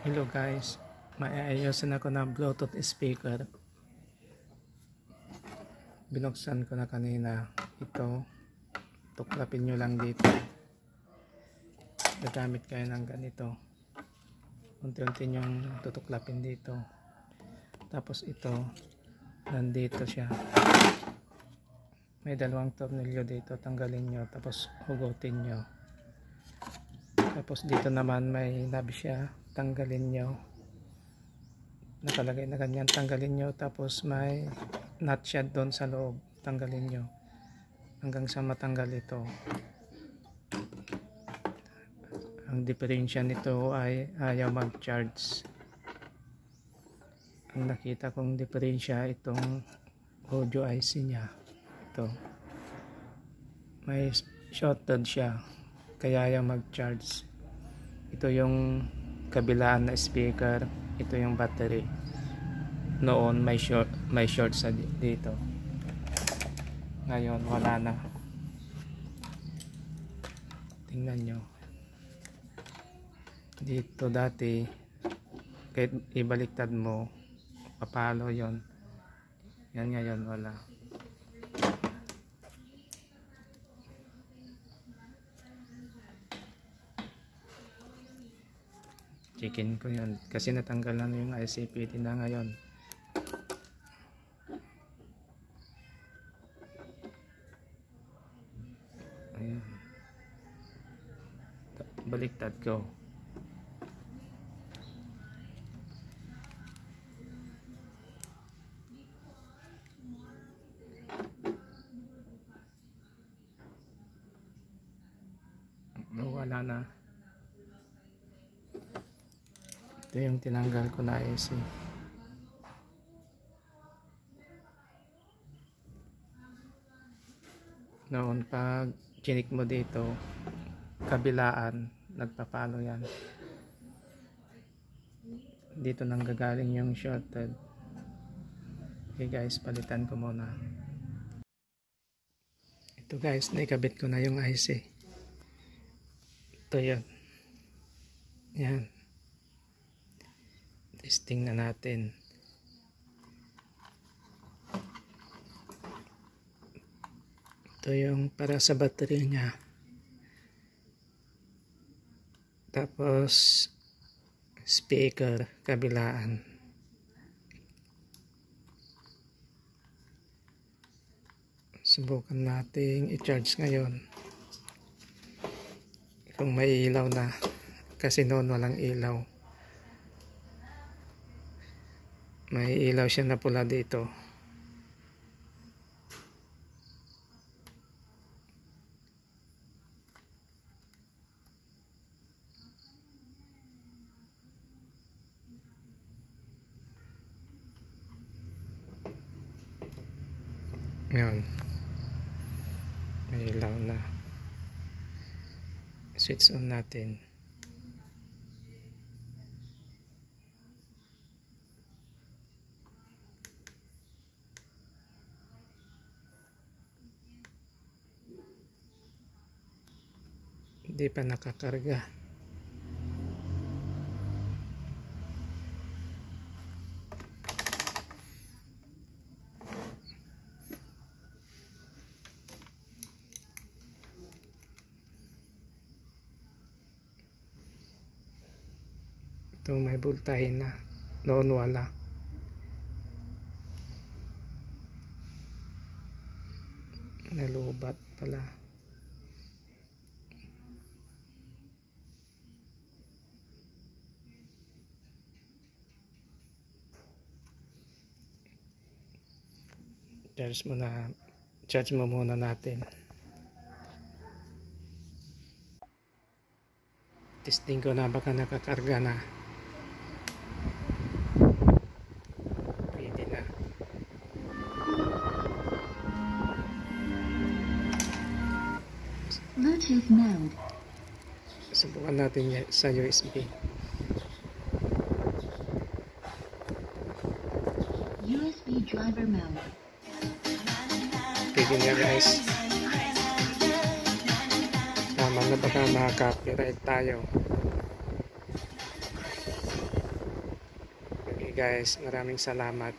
Hello guys, maiayosin ako ng Bluetooth speaker. Binuksan ko na kanina. Ito, tuklapin nyo lang dito. Gagamit kayo ng ganito. Unti-unti nyong tutuklapin dito. Tapos ito, nandito siya. May dalawang tornilyo dito. Tanggalin nyo, tapos hugutin nyo. Tapos dito naman may knob siya. Tanggalin nyo. Nakalagay na ganyan. Tanggalin nyo. Tapos may nut siya doon sa loob. Tanggalin nyo. Hanggang sa matanggal ito. Ang diferensya nito ay ayaw mag-charge. Ang nakita kong diferensya itong audio IC niya. Ito. May shorted siya. Kaya ayaw mag-charge. Ito yung kabilaan na speaker. Ito yung battery. Noon may short sa dito. Ngayon wala na. Tingnan nyo. Dito dati kahit ibaliktad mo papalo yon. Yan ngayon wala. Chicken ko yun kasi natanggal na yung ICPT na ngayon. Ayan. Baliktad ko. Wala na. Ito yung tinanggal ko na IC. Noon pag chinik mo dito, kabilaan, nagpapalo yan. Dito nang gagaling yung shorted. Okay guys, palitan ko muna. Ito guys, naikabit ko na yung IC. Ito yun. Yan. Testing na natin. Ito yung para sa battery niya. Tapos speaker kabilaan. Subukan nating i-charge ngayon. Kung may ilaw na. Kasi noon walang ilaw. May ilaw siya na pula dito. Ngayon. May ilaw na. Switch on natin. Hindi pa nakakarga. Ito may voltahe na. Noon wala. Nalubat pala. Charge mo muna natin. Testing ko na baka nakakarga na. Pwede na. Bluetooth mode. Subukan natin sa USB. USB driver mode. Pwede na guys. Tama na baka maka-copyright tayo. guys, maraming salamat.